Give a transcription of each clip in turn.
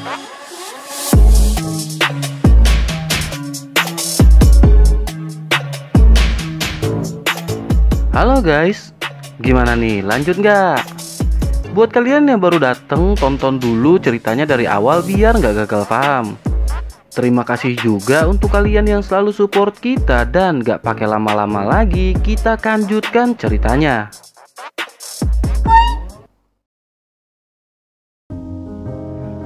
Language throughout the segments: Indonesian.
Halo guys, gimana nih, lanjut nggak? Buat kalian yang baru dateng, tonton dulu ceritanya dari awal biar nggak gagal paham. Terima kasih juga untuk kalian yang selalu support kita, dan nggak pakai lama-lama lagi, kita lanjutkan ceritanya.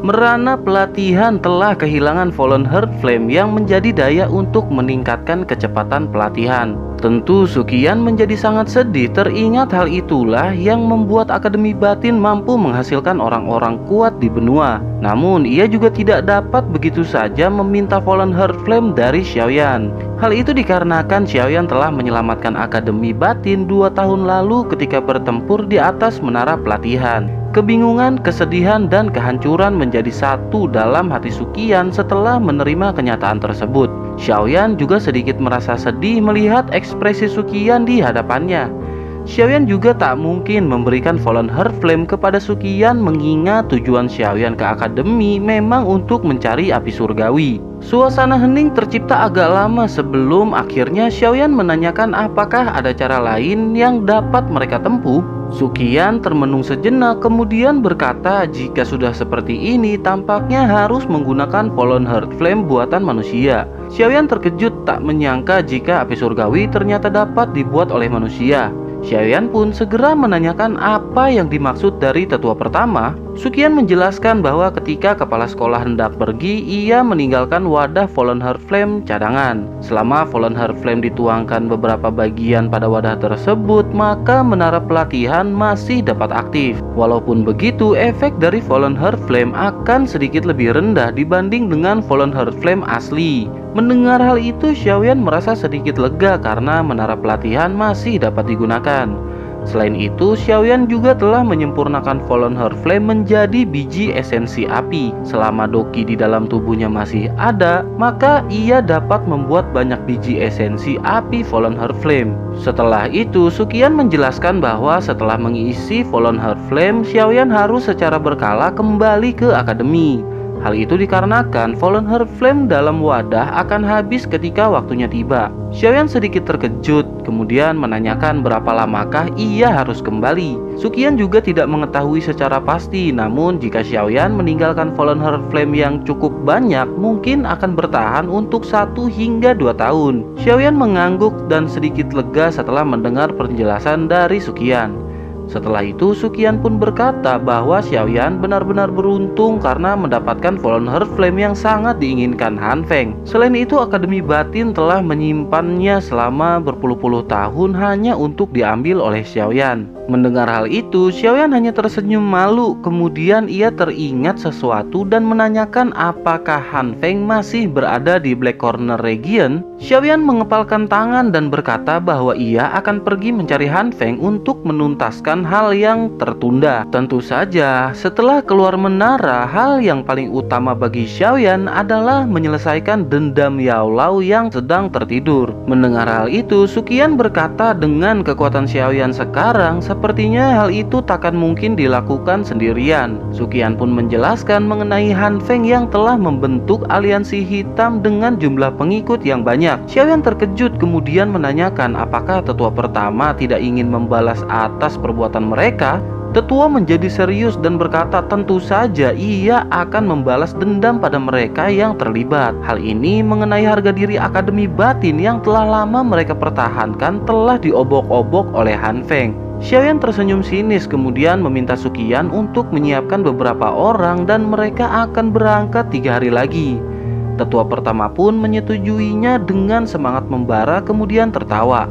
Merana pelatihan telah kehilangan Fallen Heart Flame yang menjadi daya untuk meningkatkan kecepatan pelatihan. Tentu Suqian menjadi sangat sedih, teringat hal itulah yang membuat Akademi Batin mampu menghasilkan orang-orang kuat di benua. Namun ia juga tidak dapat begitu saja meminta Fallen Heart Flame dari Xiaoyan. Hal itu dikarenakan Xiaoyan telah menyelamatkan Akademi Batin 2 tahun lalu ketika bertempur di atas menara pelatihan. Kebingungan, kesedihan, dan kehancuran menjadi satu dalam hati Suqian setelah menerima kenyataan tersebut. Xiaoyan juga sedikit merasa sedih melihat ekspresi Suqian di hadapannya. Xiaoyan juga tak mungkin memberikan Fallen Heart Flame kepada Suqian mengingat tujuan Xiaoyan ke akademi memang untuk mencari api surgawi. Suasana hening tercipta agak lama sebelum akhirnya Xiaoyan menanyakan apakah ada cara lain yang dapat mereka tempuh. Suqian termenung sejenak kemudian berkata jika sudah seperti ini tampaknya harus menggunakan Fallen Heart Flame buatan manusia. Xiaoyan terkejut tak menyangka jika api surgawi ternyata dapat dibuat oleh manusia. Xiaoyan pun segera menanyakan apa yang dimaksud dari tetua pertama. Suqian menjelaskan bahwa ketika kepala sekolah hendak pergi, ia meninggalkan wadah Fallen Heart Flame cadangan. Selama Fallen Heart Flame dituangkan beberapa bagian pada wadah tersebut, maka menara pelatihan masih dapat aktif. Walaupun begitu, efek dari Fallen Heart Flame akan sedikit lebih rendah dibanding dengan Fallen Heart Flame asli. Mendengar hal itu, Xiaoyan merasa sedikit lega karena menara pelatihan masih dapat digunakan. Selain itu, Xiaoyan juga telah menyempurnakan Fallen Heart Flame menjadi biji esensi api. Selama Doqi di dalam tubuhnya masih ada, maka ia dapat membuat banyak biji esensi api Fallen Heart Flame. Setelah itu, Suqian menjelaskan bahwa setelah mengisi Fallen Heart Flame, Xiaoyan harus secara berkala kembali ke akademi. Hal itu dikarenakan Fallen Heart Flame dalam wadah akan habis ketika waktunya tiba. Xiaoyan sedikit terkejut, kemudian menanyakan berapa lamakah ia harus kembali. Suqian juga tidak mengetahui secara pasti, namun jika Xiaoyan meninggalkan Fallen Heart Flame yang cukup banyak, mungkin akan bertahan untuk 1 hingga 2 tahun. Xiaoyan mengangguk dan sedikit lega setelah mendengar penjelasan dari Suqian. Setelah itu, Suqian pun berkata bahwa Xiaoyan benar-benar beruntung karena mendapatkan Fallen Heart Flame yang sangat diinginkan Han Feng. Selain itu, Akademi Batin telah menyimpannya selama berpuluh-puluh tahun hanya untuk diambil oleh Xiaoyan. Mendengar hal itu, Xiaoyan hanya tersenyum malu. Kemudian ia teringat sesuatu dan menanyakan apakah Han Feng masih berada di Black Corner Region. Xiaoyan mengepalkan tangan dan berkata bahwa ia akan pergi mencari Han Feng untuk menuntaskan hal yang tertunda. Tentu saja, setelah keluar menara, hal yang paling utama bagi Xiaoyan adalah menyelesaikan dendam Yao Lao yang sedang tertidur. Mendengar hal itu, Suqian berkata dengan kekuatan Xiaoyan sekarang, sepertinya hal itu takkan mungkin dilakukan sendirian. Suqian pun menjelaskan mengenai Han Feng yang telah membentuk aliansi hitam dengan jumlah pengikut yang banyak. Xiaoyan terkejut kemudian menanyakan apakah tetua pertama tidak ingin membalas atas perbuatan mereka. Tetua menjadi serius dan berkata tentu saja ia akan membalas dendam pada mereka yang terlibat. Hal ini mengenai harga diri Akademi Batin yang telah lama mereka pertahankan telah diobok-obok oleh Han Feng. Xiaoyan tersenyum sinis kemudian meminta Suqian untuk menyiapkan beberapa orang dan mereka akan berangkat 3 hari lagi. Tetua pertama pun menyetujuinya dengan semangat membara kemudian tertawa.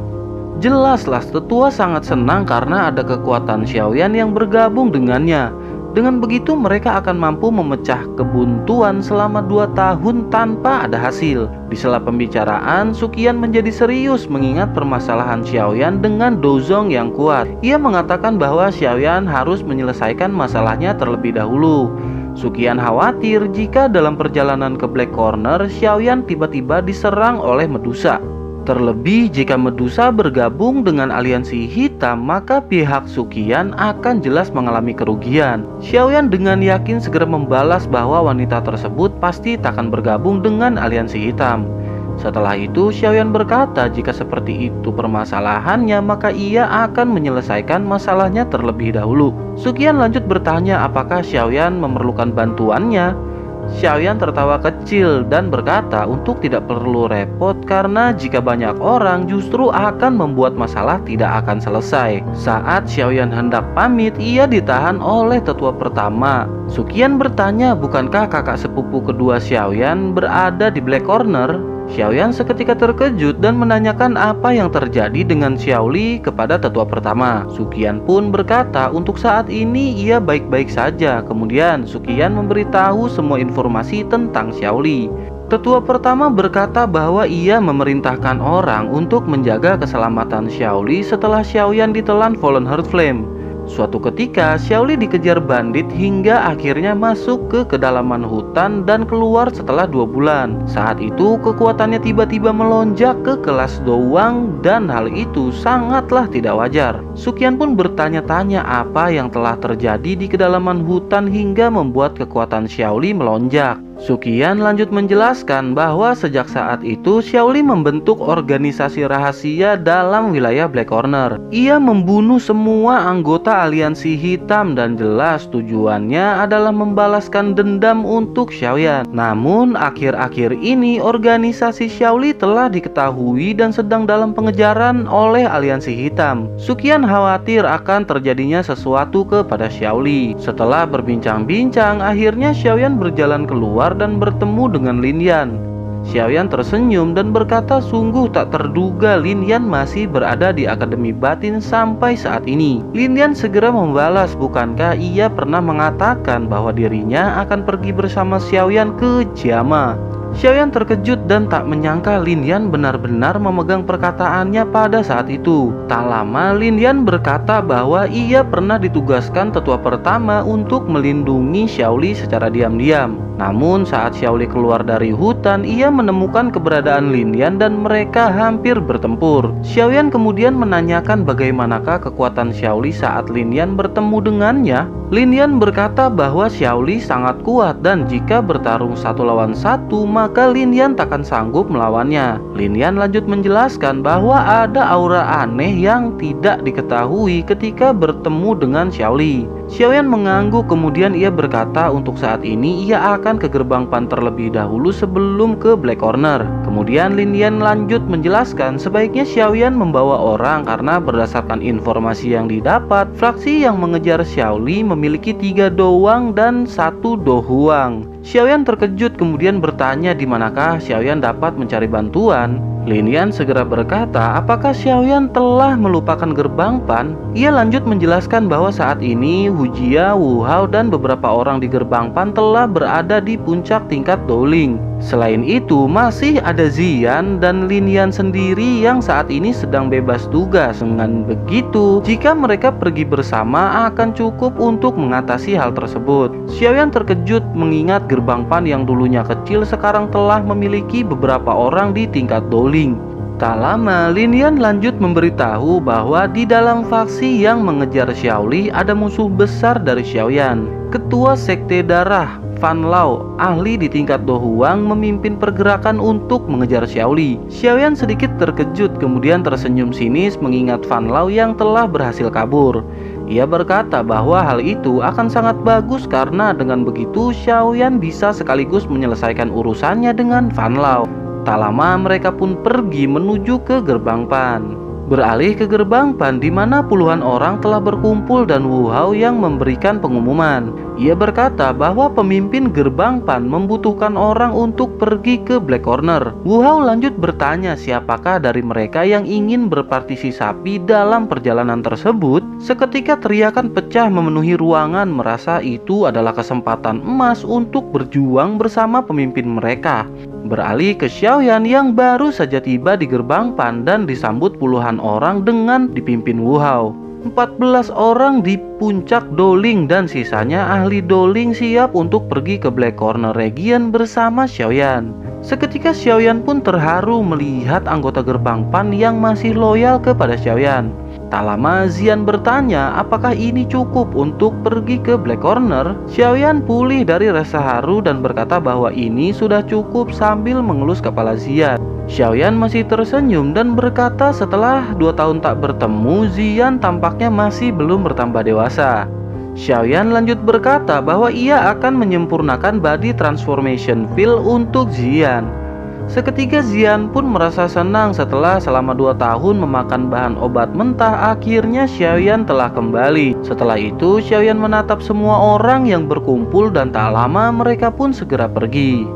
Jelaslah tetua sangat senang karena ada kekuatan Xiaoyan yang bergabung dengannya. Dengan begitu mereka akan mampu memecah kebuntuan selama 2 tahun tanpa ada hasil. Di sela pembicaraan, Suqian menjadi serius mengingat permasalahan Xiaoyan dengan Dozong yang kuat. Ia mengatakan bahwa Xiaoyan harus menyelesaikan masalahnya terlebih dahulu. Suqian khawatir jika dalam perjalanan ke Black Corner, Xiaoyan tiba-tiba diserang oleh Medusa. Terlebih jika Medusa bergabung dengan aliansi hitam, maka pihak Suqian akan jelas mengalami kerugian. Xiaoyan dengan yakin segera membalas bahwa wanita tersebut pasti takkan bergabung dengan aliansi hitam. Setelah itu Xiaoyan berkata jika seperti itu permasalahannya, maka ia akan menyelesaikan masalahnya terlebih dahulu. Suqian lanjut bertanya apakah Xiaoyan memerlukan bantuannya. Xiaoyan tertawa kecil dan berkata untuk tidak perlu repot karena jika banyak orang justru akan membuat masalah tidak akan selesai. Saat Xiaoyan hendak pamit, ia ditahan oleh tetua pertama. Suqian bertanya bukankah kakak sepupu kedua Xiaoyan berada di Black Corner? Xiaoyan seketika terkejut dan menanyakan apa yang terjadi dengan Xiaoli kepada tetua pertama. Suqian pun berkata untuk saat ini ia baik-baik saja. Kemudian Suqian memberitahu semua informasi tentang Xiaoli. Tetua pertama berkata bahwa ia memerintahkan orang untuk menjaga keselamatan Xiaoli setelah Xiaoyan ditelan Fallen Heart Flame. Suatu ketika Xiaoli dikejar bandit hingga akhirnya masuk ke kedalaman hutan dan keluar setelah 2 bulan. Saat itu kekuatannya tiba-tiba melonjak ke kelas Douang dan hal itu sangatlah tidak wajar. Suqian pun bertanya-tanya apa yang telah terjadi di kedalaman hutan hingga membuat kekuatan Xiaoli melonjak. Suqian lanjut menjelaskan bahwa sejak saat itu Xiaoli membentuk organisasi rahasia dalam wilayah Black Corner. Ia membunuh semua anggota aliansi hitam dan jelas tujuannya adalah membalaskan dendam untuk Xiaoyan. Namun akhir-akhir ini organisasi Xiaoli telah diketahui dan sedang dalam pengejaran oleh aliansi hitam. Suqian khawatir akan terjadinya sesuatu kepada Xiaoli. Setelah berbincang-bincang, akhirnya Xiaoyan berjalan keluar dan bertemu dengan Lin Yan. Xiaoyan tersenyum dan berkata sungguh tak terduga Lin Yan masih berada di Akademi Batin sampai saat ini. Lin Yan segera membalas bukankah ia pernah mengatakan bahwa dirinya akan pergi bersama Xiaoyan ke Jiama. Xiaoyan terkejut dan tak menyangka Lin Yan benar-benar memegang perkataannya pada saat itu. Tak lama Lin Yan berkata bahwa ia pernah ditugaskan tetua pertama untuk melindungi Xiaoli secara diam-diam. Namun saat Xiaoli keluar dari hutan, ia menemukan keberadaan Lin Yan dan mereka hampir bertempur. Xiaoyan kemudian menanyakan bagaimanakah kekuatan Xiaoli saat Lin Yan bertemu dengannya. Lin Yan berkata bahwa Xiaoli sangat kuat dan jika bertarung 1 lawan 1 maka Lin Yan takkan sanggup melawannya. Lin Yan lanjut menjelaskan bahwa ada aura aneh yang tidak diketahui ketika bertemu dengan Xiaoli. Xiaoyan mengangguk kemudian ia berkata untuk saat ini ia akan ke gerbang Pan terlebih dahulu sebelum ke Black Corner. Kemudian Lin Yan lanjut menjelaskan sebaiknya Xiaoyan membawa orang karena berdasarkan informasi yang didapat, fraksi yang mengejar Xiaoli memiliki 3 Douang dan 1 Dohuang. Xiaoyan terkejut kemudian bertanya di manakah Xiaoyan dapat mencari bantuan. Lin Yan segera berkata apakah Xiaoyan telah melupakan gerbang Pan. Ia lanjut menjelaskan bahwa saat ini Hu Jia, Wu Hao dan beberapa orang di gerbang Pan telah berada di puncak tingkat Dowling. Selain itu masih ada Ziyan dan Lin Yan sendiri yang saat ini sedang bebas tugas. Dengan begitu jika mereka pergi bersama akan cukup untuk mengatasi hal tersebut. Xiaoyan terkejut mengingat gerbang Pan yang dulunya kecil sekarang telah memiliki beberapa orang di tingkat Dowling. Tak lama Lin Yan lanjut memberitahu bahwa di dalam faksi yang mengejar Xiaoli ada musuh besar dari Xiaoyan. Ketua Sekte Darah Fan Lao, ahli di tingkat Dohuang, memimpin pergerakan untuk mengejar Xiaoli. Xiaoyan sedikit terkejut kemudian tersenyum sinis mengingat Fan Lao yang telah berhasil kabur. Ia berkata bahwa hal itu akan sangat bagus karena dengan begitu Xiaoyan bisa sekaligus menyelesaikan urusannya dengan Fan Lao. Tak lama mereka pun pergi menuju ke gerbang Pan. Beralih ke gerbang Pan di mana puluhan orang telah berkumpul dan Wu Hao yang memberikan pengumuman. Ia berkata bahwa pemimpin gerbang Pan membutuhkan orang untuk pergi ke Black Corner. Wu Hao lanjut bertanya siapakah dari mereka yang ingin berpartisipasi dalam perjalanan tersebut. Seketika teriakan pecah memenuhi ruangan, merasa itu adalah kesempatan emas untuk berjuang bersama pemimpin mereka. Beralih ke Xiaoyan yang baru saja tiba di gerbang Pan dan disambut puluhan orang dengan dipimpin Wu Hao. 14 orang di puncak Dowling dan sisanya ahli Dowling siap untuk pergi ke Black Corner Region bersama Xiaoyan. Seketika Xiaoyan pun terharu melihat anggota gerbang Pan yang masih loyal kepada Xiaoyan. Tak lama Xian bertanya apakah ini cukup untuk pergi ke Black Corner. Xiaoyan pulih dari rasa haru dan berkata bahwa ini sudah cukup sambil mengelus kepala Xian. Xiaoyan masih tersenyum dan berkata setelah 2 tahun tak bertemu, Xian tampaknya masih belum bertambah dewasa. Xiaoyan lanjut berkata bahwa ia akan menyempurnakan body transformation field untuk Xian. Seketika Xian pun merasa senang setelah selama 2 tahun memakan bahan obat mentah. Akhirnya Xiaoyan telah kembali. Setelah itu Xiaoyan menatap semua orang yang berkumpul dan tak lama mereka pun segera pergi.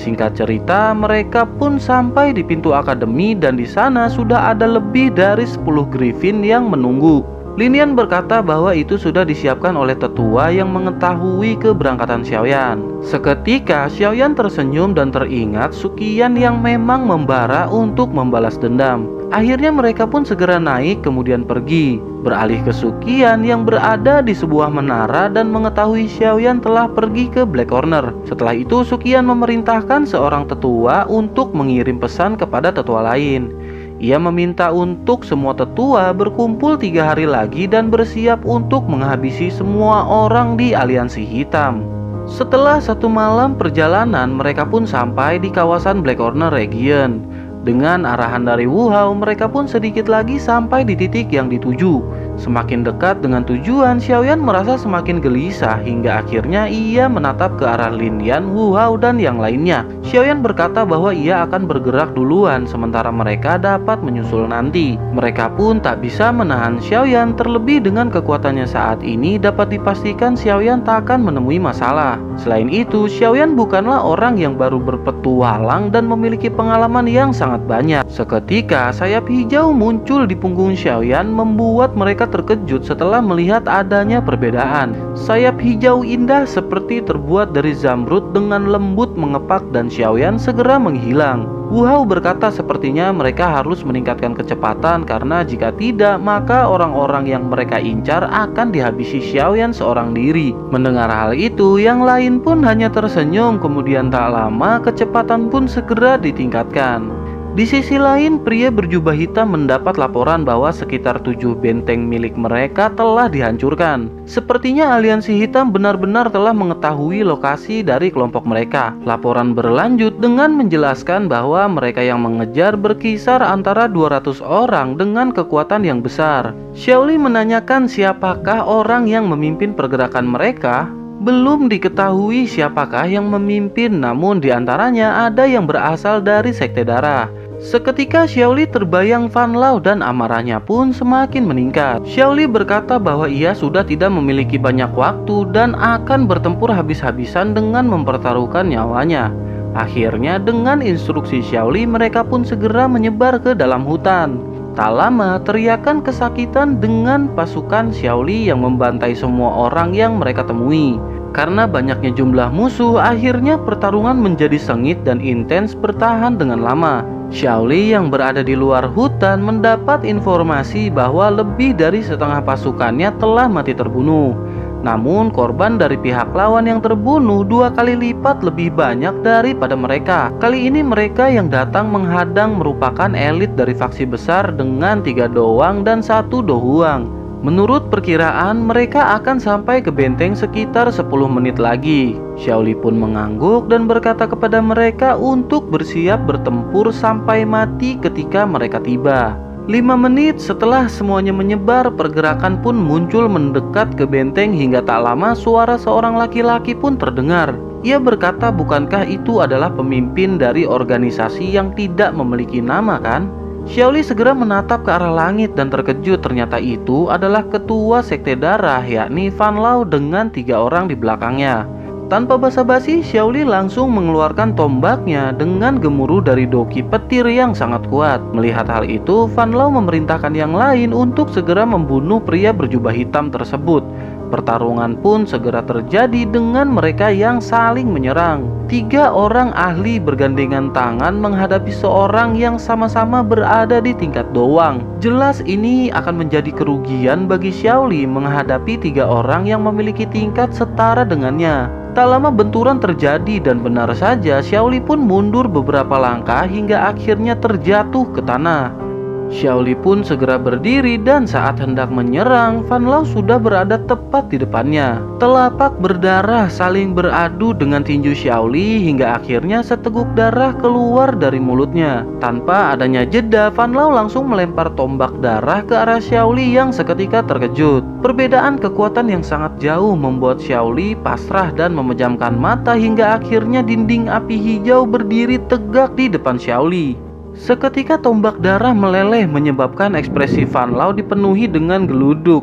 Singkat cerita, mereka pun sampai di pintu akademi dan di sana sudah ada lebih dari 10 Griffin yang menunggu. Linian berkata bahwa itu sudah disiapkan oleh tetua yang mengetahui keberangkatan Xiaoyan. Seketika Xiaoyan tersenyum dan teringat Suqian yang memang membara untuk membalas dendam. Akhirnya mereka pun segera naik kemudian pergi, beralih ke Suqian yang berada di sebuah menara dan mengetahui Xiaoyan telah pergi ke Black Corner. Setelah itu Suqian memerintahkan seorang tetua untuk mengirim pesan kepada tetua lain. Ia meminta untuk semua tetua berkumpul 3 hari lagi dan bersiap untuk menghabisi semua orang di aliansi hitam. Setelah 1 malam perjalanan, mereka pun sampai di kawasan Black Corner Region. Dengan arahan dari Wu Hao, mereka pun sedikit lagi sampai di titik yang dituju. Semakin dekat dengan tujuan, Xiaoyan merasa semakin gelisah hingga akhirnya ia menatap ke arah Lin Yan, Wu Hao, dan yang lainnya. Xiaoyan berkata bahwa ia akan bergerak duluan sementara mereka dapat menyusul nanti. Mereka pun tak bisa menahan Xiaoyan, terlebih dengan kekuatannya saat ini dapat dipastikan Xiaoyan tak akan menemui masalah. Selain itu, Xiaoyan bukanlah orang yang baru berpetualang dan memiliki pengalaman yang sangat banyak. Seketika sayap hijau muncul di punggung Xiaoyan membuat mereka terkejut setelah melihat adanya perbedaan. Sayap hijau indah seperti terbuat dari zamrud dengan lembut mengepak dan Xiaoyan segera menghilang. Wu Hao berkata sepertinya mereka harus meningkatkan kecepatan karena jika tidak maka orang-orang yang mereka incar akan dihabisi Xiaoyan seorang diri. Mendengar hal itu, yang lain pun hanya tersenyum. Kemudian tak lama kecepatan pun segera ditingkatkan. Di sisi lain, pria berjubah hitam mendapat laporan bahwa sekitar 7 benteng milik mereka telah dihancurkan. Sepertinya aliansi hitam benar-benar telah mengetahui lokasi dari kelompok mereka. Laporan berlanjut dengan menjelaskan bahwa mereka yang mengejar berkisar antara 200 orang dengan kekuatan yang besar. Xiaoli menanyakan siapakah orang yang memimpin pergerakan mereka. Belum diketahui siapakah yang memimpin, namun diantaranya ada yang berasal dari Sekte Darah. Seketika Xiaoli terbayang Fan Lao dan amarahnya pun semakin meningkat. Xiaoli berkata bahwa ia sudah tidak memiliki banyak waktu dan akan bertempur habis-habisan dengan mempertaruhkan nyawanya. Akhirnya dengan instruksi Xiaoli mereka pun segera menyebar ke dalam hutan. Tak lama teriakan kesakitan dengan pasukan Xiaoli yang membantai semua orang yang mereka temui. Karena banyaknya jumlah musuh, akhirnya pertarungan menjadi sengit dan intens bertahan dengan lama. Xiaoli yang berada di luar hutan mendapat informasi bahwa lebih dari setengah pasukannya telah mati terbunuh. Namun korban dari pihak lawan yang terbunuh 2 kali lipat lebih banyak daripada mereka. Kali ini mereka yang datang menghadang merupakan elit dari faksi besar dengan 3 doang dan 1 dohuang. Menurut perkiraan mereka akan sampai ke benteng sekitar 10 menit lagi. Xiaoli pun mengangguk dan berkata kepada mereka untuk bersiap bertempur sampai mati ketika mereka tiba. 5 menit setelah semuanya menyebar, pergerakan pun muncul mendekat ke benteng hingga tak lama suara seorang laki-laki pun terdengar. Ia berkata, bukankah itu adalah pemimpin dari organisasi yang tidak memiliki nama kan? Xiaoli segera menatap ke arah langit dan terkejut, ternyata itu adalah ketua Sekte Darah yakni Fan Lao dengan 3 orang di belakangnya. Tanpa basa-basi, Xiaoli langsung mengeluarkan tombaknya dengan gemuruh dari doki petir yang sangat kuat. Melihat hal itu, Fan Lao memerintahkan yang lain untuk segera membunuh pria berjubah hitam tersebut. Pertarungan pun segera terjadi dengan mereka yang saling menyerang. 3 orang ahli bergandengan tangan menghadapi seorang yang sama-sama berada di tingkat doang. Jelas ini akan menjadi kerugian bagi Xiaoli menghadapi 3 orang yang memiliki tingkat setara dengannya. Tak lama benturan terjadi dan benar saja Xiaoli pun mundur beberapa langkah hingga akhirnya terjatuh ke tanah. Xiaoli pun segera berdiri dan saat hendak menyerang, Fan Lao sudah berada tepat di depannya. Telapak berdarah saling beradu dengan tinju Xiaoli hingga akhirnya seteguk darah keluar dari mulutnya. Tanpa adanya jeda, Fan Lao langsung melempar tombak darah ke arah Xiaoli yang seketika terkejut. Perbedaan kekuatan yang sangat jauh membuat Xiaoli pasrah dan memejamkan mata hingga akhirnya dinding api hijau berdiri tegak di depan Xiaoli. Seketika tombak darah meleleh menyebabkan ekspresi Fan Lao dipenuhi dengan geluduk.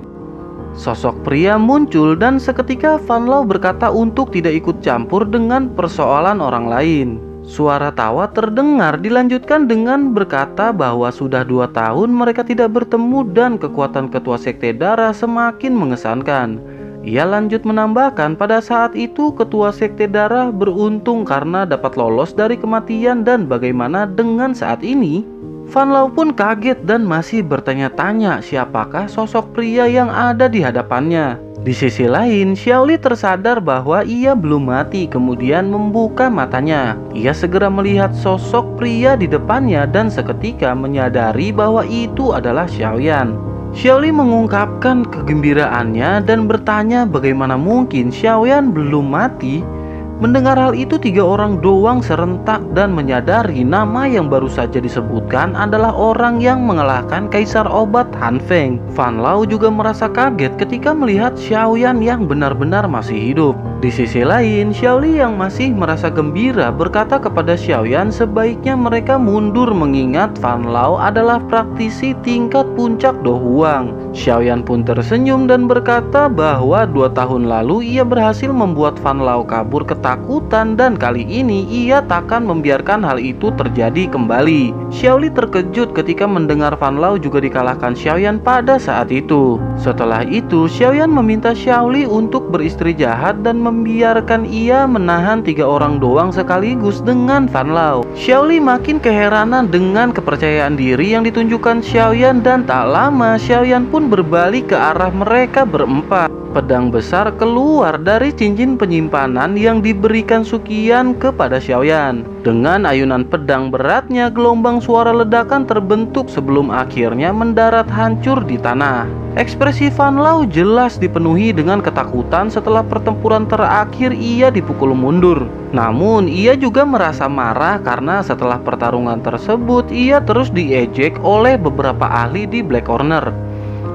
Sosok pria muncul dan seketika Fan Lao berkata untuk tidak ikut campur dengan persoalan orang lain. Suara tawa terdengar dilanjutkan dengan berkata bahwa sudah 2 tahun mereka tidak bertemu dan kekuatan ketua sekte darah semakin mengesankan. Ia lanjut menambahkan pada saat itu ketua sekte darah beruntung karena dapat lolos dari kematian dan bagaimana dengan saat ini? Fan Lao pun kaget dan masih bertanya-tanya siapakah sosok pria yang ada di hadapannya. Di sisi lain, Xiaoli tersadar bahwa ia belum mati kemudian membuka matanya. Ia segera melihat sosok pria di depannya dan seketika menyadari bahwa itu adalah Xiaoyan. Xiaoli mengungkapkan kegembiraannya dan bertanya bagaimana mungkin Xiaoyan belum mati. Mendengar hal itu 3 orang doang serentak dan menyadari nama yang baru saja disebutkan adalah orang yang mengalahkan Kaisar Obat Han Feng. Fan Lao juga merasa kaget ketika melihat Xiaoyan yang benar-benar masih hidup. Di sisi lain, Xiaoli yang masih merasa gembira berkata kepada Xiaoyan sebaiknya mereka mundur mengingat Fan Lao adalah praktisi tingkat puncak Do Huang. Xiaoyan pun tersenyum dan berkata bahwa 2 tahun lalu ia berhasil membuat Fan Lao kabur ketakutan dan kali ini ia takkan membiarkan hal itu terjadi kembali. Xiaoli terkejut ketika mendengar Fan Lao juga dikalahkan Xiaoyan pada saat itu. Setelah itu, Xiaoyan meminta Xiaoli untuk beristri jahat dan membiarkan ia menahan 3 orang doang sekaligus dengan Fan Lao. Xiaoli makin keheranan dengan kepercayaan diri yang ditunjukkan Xiaoyan dan tak lama Xiaoyan pun berbalik ke arah mereka berempat. Pedang besar keluar dari cincin penyimpanan yang diberikan Suqian kepada Xiaoyan. Dengan ayunan pedang beratnya, gelombang suara ledakan terbentuk sebelum akhirnya mendarat hancur di tanah. Ekspresi Fan Lao jelas dipenuhi dengan ketakutan setelah pertempuran terakhir ia dipukul mundur. Namun ia juga merasa marah karena setelah pertarungan tersebut ia terus diejek oleh beberapa ahli di Black Corner.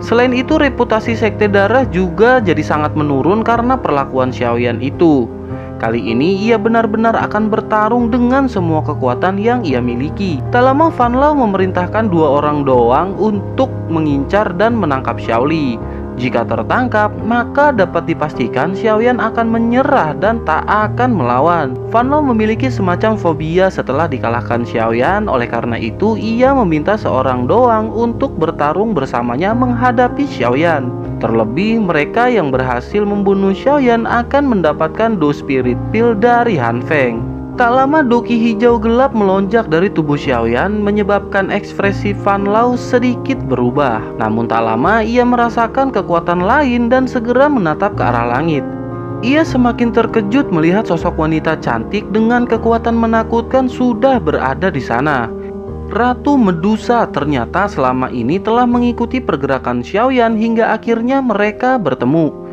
Selain itu, reputasi sekte darah juga jadi sangat menurun karena perlakuan Xiaoyan itu. Kali ini ia benar-benar akan bertarung dengan semua kekuatan yang ia miliki. Tak lama Fan Lao memerintahkan 2 orang doang untuk mengincar dan menangkap Xiaoli. Jika tertangkap, maka dapat dipastikan Xiaoyan akan menyerah dan tak akan melawan. Fan Lao memiliki semacam fobia setelah dikalahkan Xiaoyan, oleh karena itu ia meminta seorang doang untuk bertarung bersamanya menghadapi Xiaoyan. Terlebih mereka yang berhasil membunuh Xiaoyan akan mendapatkan Do Spirit Pill dari Han Feng. Tak lama doki hijau gelap melonjak dari tubuh Xiaoyan menyebabkan ekspresi Fan Lao sedikit berubah. Namun tak lama ia merasakan kekuatan lain dan segera menatap ke arah langit. Ia semakin terkejut melihat sosok wanita cantik dengan kekuatan menakutkan sudah berada di sana. Ratu Medusa ternyata selama ini telah mengikuti pergerakan Xiaoyan hingga akhirnya mereka bertemu.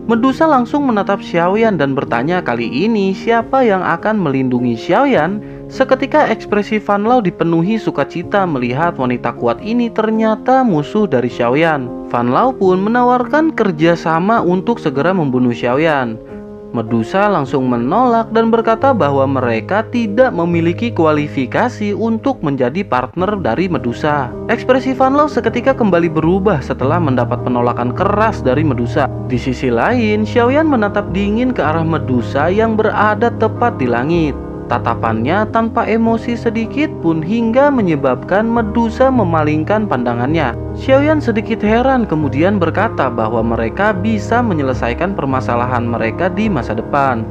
Medusa langsung menatap Xiaoyan dan bertanya kali ini siapa yang akan melindungi Xiaoyan. Seketika ekspresi Fan Lao dipenuhi sukacita melihat wanita kuat ini ternyata musuh dari Xiaoyan. Fan Lao pun menawarkan kerjasama untuk segera membunuh Xiaoyan. Medusa langsung menolak dan berkata bahwa mereka tidak memiliki kualifikasi untuk menjadi partner dari Medusa. Ekspresi Fan Lao seketika kembali berubah setelah mendapat penolakan keras dari Medusa. Di sisi lain, Xiaoyan menatap dingin ke arah Medusa yang berada tepat di langit. Tatapannya tanpa emosi sedikit pun hingga menyebabkan Medusa memalingkan pandangannya. Xiaoyan sedikit heran kemudian berkata bahwa mereka bisa menyelesaikan permasalahan mereka di masa depan.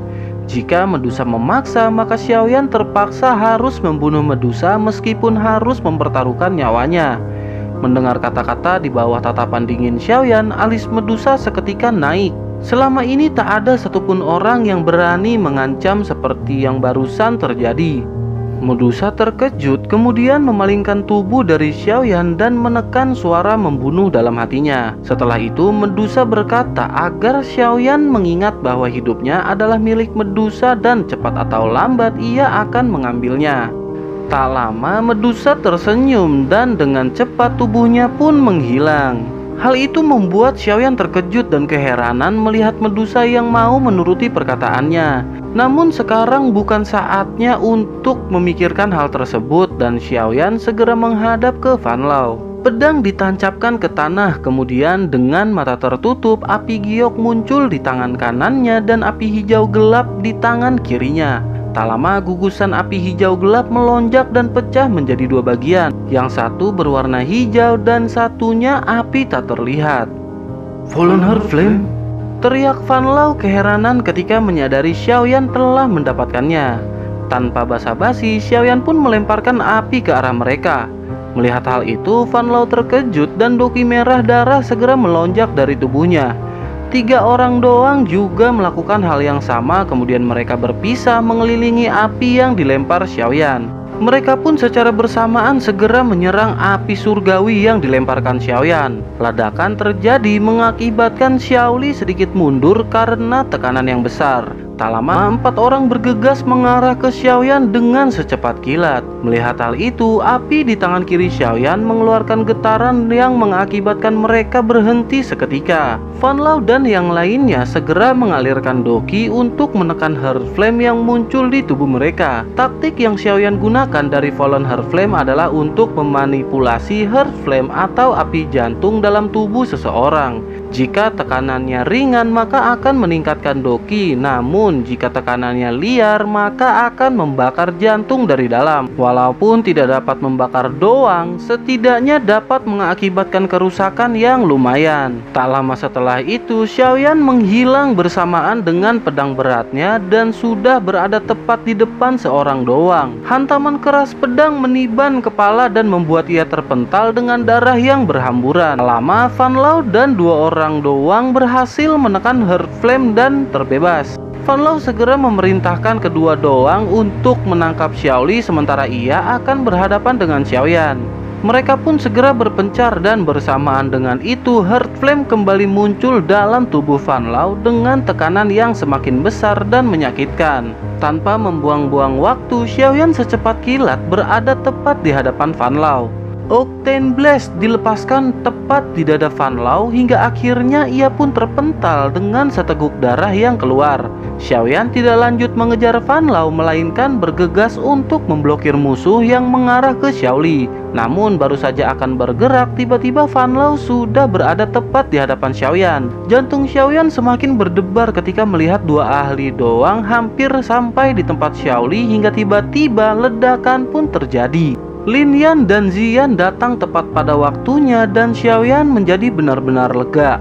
Jika Medusa memaksa, maka Xiaoyan terpaksa harus membunuh Medusa meskipun harus mempertaruhkan nyawanya. Mendengar kata-kata di bawah tatapan dingin Xiaoyan, alis Medusa seketika naik. Selama ini tak ada satupun orang yang berani mengancam seperti yang barusan terjadi. Medusa terkejut kemudian memalingkan tubuh dari Xiaoyan dan menekan suara membunuh dalam hatinya. Setelah itu Medusa berkata agar Xiaoyan mengingat bahwa hidupnya adalah milik Medusa dan cepat atau lambat ia akan mengambilnya. Tak lama Medusa tersenyum dan dengan cepat tubuhnya pun menghilang. Hal itu membuat Xiaoyan terkejut dan keheranan melihat Medusa yang mau menuruti perkataannya. Namun sekarang bukan saatnya untuk memikirkan hal tersebut dan Xiaoyan segera menghadap ke Fan Lao. Pedang ditancapkan ke tanah, kemudian dengan mata tertutup api giok muncul di tangan kanannya dan api hijau gelap di tangan kirinya. Tak lama gugusan api hijau gelap melonjak dan pecah menjadi dua bagian. Yang satu berwarna hijau dan satunya api tak terlihat. Fallen Heart Flame? Teriak Fan Lao keheranan ketika menyadari Xiaoyan telah mendapatkannya. Tanpa basa-basi, Xiaoyan pun melemparkan api ke arah mereka. Melihat hal itu, Fan Lao terkejut dan doki merah darah segera melonjak dari tubuhnya. 3 orang doang juga melakukan hal yang sama, kemudian mereka berpisah mengelilingi api yang dilempar Xiaoyan. Mereka pun secara bersamaan segera menyerang api surgawi yang dilemparkan Xiaoyan. Ledakan terjadi mengakibatkan Xiaoli sedikit mundur karena tekanan yang besar. Tak lama 4 orang bergegas mengarah ke Xiaoyan dengan secepat kilat. Melihat hal itu, api di tangan kiri Xiaoyan mengeluarkan getaran yang mengakibatkan mereka berhenti seketika. Fan Lao dan yang lainnya segera mengalirkan doki untuk menekan Heart Flame yang muncul di tubuh mereka. Taktik yang Xiaoyan gunakan dari Fallen Heart Flame adalah untuk memanipulasi Heart Flame atau api jantung dalam tubuh seseorang. Jika tekanannya ringan maka akan meningkatkan doki, namun jika tekanannya liar maka akan membakar jantung dari dalam. Walaupun tidak dapat membakar doang, setidaknya dapat mengakibatkan kerusakan yang lumayan. Tak lama setelah itu, Xiaoyan menghilang bersamaan dengan pedang beratnya dan sudah berada tepat di depan seorang doang. Hantaman keras pedang meniban kepala dan membuat ia terpental dengan darah yang berhamburan. Lama Fan Lao dan 2 orang doang berhasil menekan Heart Flame dan terbebas. Fan Lao segera memerintahkan kedua doang untuk menangkap Xiaoli sementara ia akan berhadapan dengan Xiaoyan. Mereka pun segera berpencar dan bersamaan dengan itu Heart Flame kembali muncul dalam tubuh Fan Lao dengan tekanan yang semakin besar dan menyakitkan. Tanpa membuang-buang waktu, Xiaoyan secepat kilat berada tepat di hadapan Fan Lao. Octane Blast dilepaskan tepat di dada Fan Lao hingga akhirnya ia pun terpental dengan seteguk darah yang keluar. Xiaoyan tidak lanjut mengejar Fan Lao melainkan bergegas untuk memblokir musuh yang mengarah ke Xiaoli. Namun baru saja akan bergerak, tiba-tiba Fan Lao sudah berada tepat di hadapan Xiaoyan. Jantung Xiaoyan semakin berdebar ketika melihat 2 ahli doang hampir sampai di tempat Xiaoli hingga tiba-tiba ledakan pun terjadi. Lin Yan dan Ziyan datang tepat pada waktunya dan Xiaoyan menjadi benar-benar lega.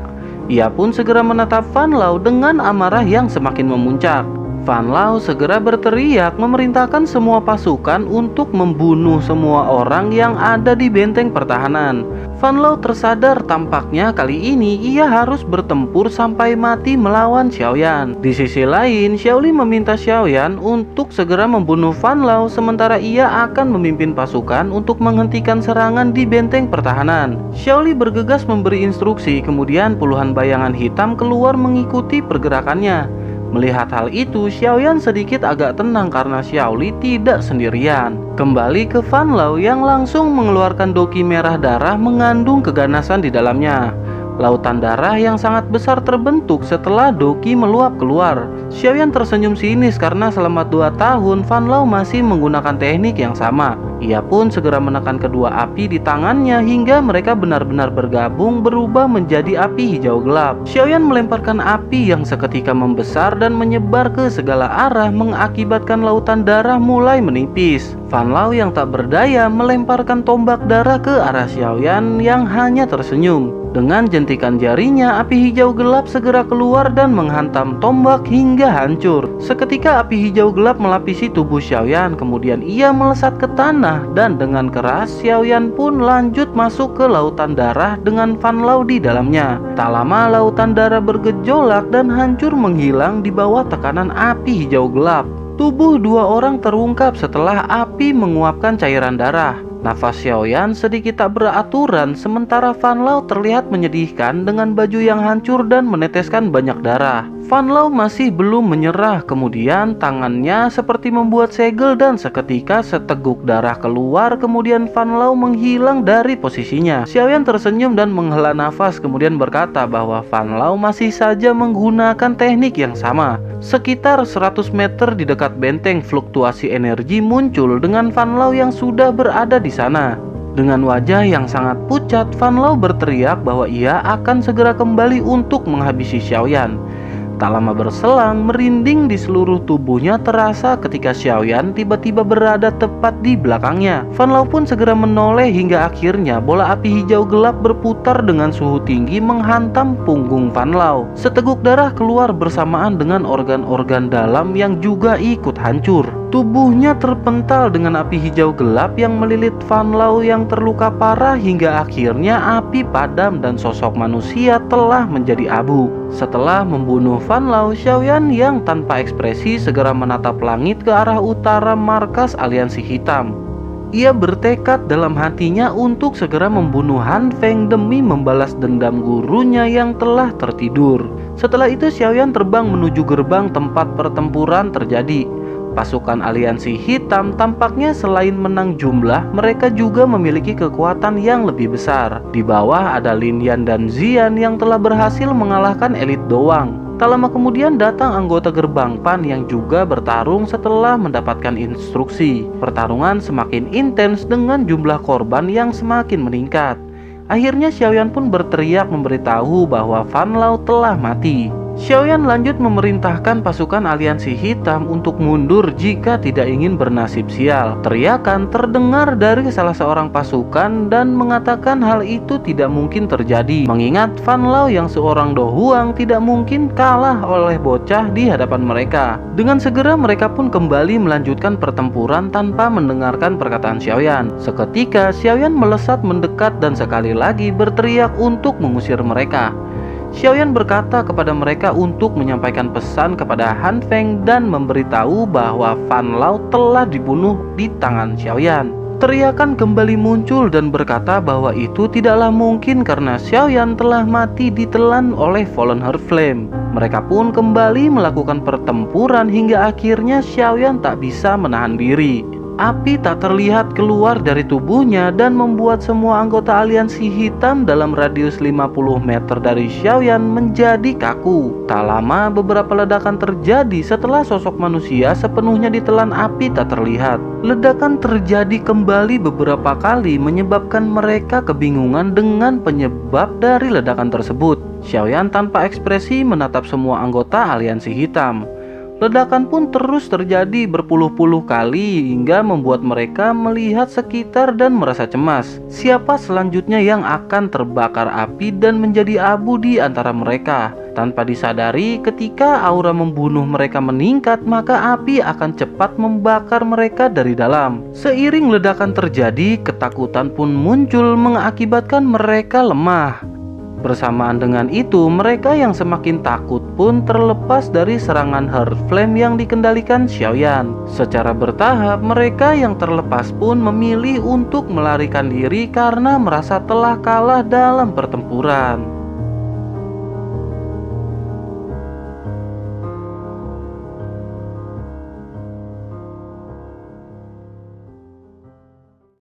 Ia pun segera menatap Fan Lao dengan amarah yang semakin memuncak. Fan Lao segera berteriak memerintahkan semua pasukan untuk membunuh semua orang yang ada di benteng pertahanan. Fan Lao tersadar tampaknya kali ini ia harus bertempur sampai mati melawan Xiaoyan. Di sisi lain, Xiaoli meminta Xiaoyan untuk segera membunuh Fan Lao sementara ia akan memimpin pasukan untuk menghentikan serangan di benteng pertahanan. Xiaoli bergegas memberi instruksi, kemudian puluhan bayangan hitam keluar mengikuti pergerakannya. Melihat hal itu, Xiaoyan sedikit agak tenang karena Xiaoli tidak sendirian. Kembali ke Fan Lao yang langsung mengeluarkan doki merah darah mengandung keganasan di dalamnya. Lautan darah yang sangat besar terbentuk setelah doki meluap keluar. Xiaoyan tersenyum sinis karena selama 2 tahun Fan Lao masih menggunakan teknik yang sama. Ia pun segera menekan kedua api di tangannya hingga mereka benar-benar bergabung berubah menjadi api hijau gelap. Xiaoyan melemparkan api yang seketika membesar dan menyebar ke segala arah mengakibatkan lautan darah mulai menipis. Fan Lao yang tak berdaya melemparkan tombak darah ke arah Xiaoyan yang hanya tersenyum. Dengan jentikan jarinya, api hijau gelap segera keluar dan menghantam tombak hingga hancur. Seketika api hijau gelap melapisi tubuh Xiaoyan, kemudian ia melesat ke tanah dan dengan keras Xiaoyan pun lanjut masuk ke lautan darah dengan Fan Lao di dalamnya. Tak lama lautan darah bergejolak dan hancur menghilang di bawah tekanan api hijau gelap. Tubuh dua orang terungkap setelah api menguapkan cairan darah. Nafas Xiaoyan sedikit tak beraturan, sementara Fan Lao terlihat menyedihkan dengan baju yang hancur dan meneteskan banyak darah. Fan Lao masih belum menyerah, kemudian tangannya seperti membuat segel dan seketika seteguk darah keluar, kemudian Fan Lao menghilang dari posisinya. Xiaoyan tersenyum dan menghela nafas, kemudian berkata bahwa Fan Lao masih saja menggunakan teknik yang sama. Sekitar 100 meter di dekat benteng, fluktuasi energi muncul dengan Fan Lao yang sudah berada di sana. Dengan wajah yang sangat pucat, Fan Lao berteriak bahwa ia akan segera kembali untuk menghabisi Xiaoyan. Tak lama berselang, merinding di seluruh tubuhnya terasa ketika Xiaoyan tiba-tiba berada tepat di belakangnya. Fan Lao pun segera menoleh hingga akhirnya bola api hijau gelap berputar dengan suhu tinggi menghantam punggung Fan Lao. Seteguk darah keluar bersamaan dengan organ-organ dalam yang juga ikut hancur. Tubuhnya terpental dengan api hijau gelap yang melilit Fan Lao yang terluka parah hingga akhirnya api padam dan sosok manusia telah menjadi abu. Setelah membunuh Fan Lao, Xiaoyan yang tanpa ekspresi segera menatap langit ke arah utara markas aliansi hitam. Ia bertekad dalam hatinya untuk segera membunuh Han Feng demi membalas dendam gurunya yang telah tertidur. Setelah itu Xiaoyan terbang menuju gerbang tempat pertempuran terjadi. Pasukan aliansi hitam tampaknya selain menang jumlah, mereka juga memiliki kekuatan yang lebih besar. Di bawah ada Lin Yan dan Xian yang telah berhasil mengalahkan elit doang. Tak lama kemudian datang anggota gerbang Pan yang juga bertarung setelah mendapatkan instruksi. Pertarungan semakin intens dengan jumlah korban yang semakin meningkat. Akhirnya Xiaoyan pun berteriak memberitahu bahwa Fan Lao telah mati. Xiaoyan lanjut memerintahkan pasukan aliansi hitam untuk mundur jika tidak ingin bernasib sial. Teriakan terdengar dari salah seorang pasukan dan mengatakan hal itu tidak mungkin terjadi, mengingat Fan Lao yang seorang Do Huang tidak mungkin kalah oleh bocah di hadapan mereka. Dengan segera mereka pun kembali melanjutkan pertempuran tanpa mendengarkan perkataan Xiaoyan. Seketika Xiaoyan melesat mendekat dan sekali lagi berteriak untuk mengusir mereka. Xiaoyan berkata kepada mereka untuk menyampaikan pesan kepada Han Feng dan memberitahu bahwa Fan Lao telah dibunuh di tangan Xiaoyan. Teriakan kembali muncul dan berkata bahwa itu tidaklah mungkin karena Xiaoyan telah mati ditelan oleh Fallen Heart Flame. Mereka pun kembali melakukan pertempuran hingga akhirnya Xiaoyan tak bisa menahan diri. Api tak terlihat keluar dari tubuhnya dan membuat semua anggota aliansi hitam dalam radius 50 meter dari Xiaoyan menjadi kaku. Tak lama beberapa ledakan terjadi setelah sosok manusia sepenuhnya ditelan api tak terlihat. Ledakan terjadi kembali beberapa kali menyebabkan mereka kebingungan dengan penyebab dari ledakan tersebut. Xiaoyan tanpa ekspresi menatap semua anggota aliansi hitam. Ledakan pun terus terjadi berpuluh-puluh kali hingga membuat mereka melihat sekitar dan merasa cemas. Siapa selanjutnya yang akan terbakar api dan menjadi abu di antara mereka? Tanpa disadari, ketika aura membunuh mereka meningkat, maka api akan cepat membakar mereka dari dalam. Seiring ledakan terjadi, ketakutan pun muncul mengakibatkan mereka lemah. Bersamaan dengan itu, mereka yang semakin takut pun terlepas dari serangan Heart Flame yang dikendalikan Xiaoyan. Secara bertahap, mereka yang terlepas pun memilih untuk melarikan diri karena merasa telah kalah dalam pertempuran.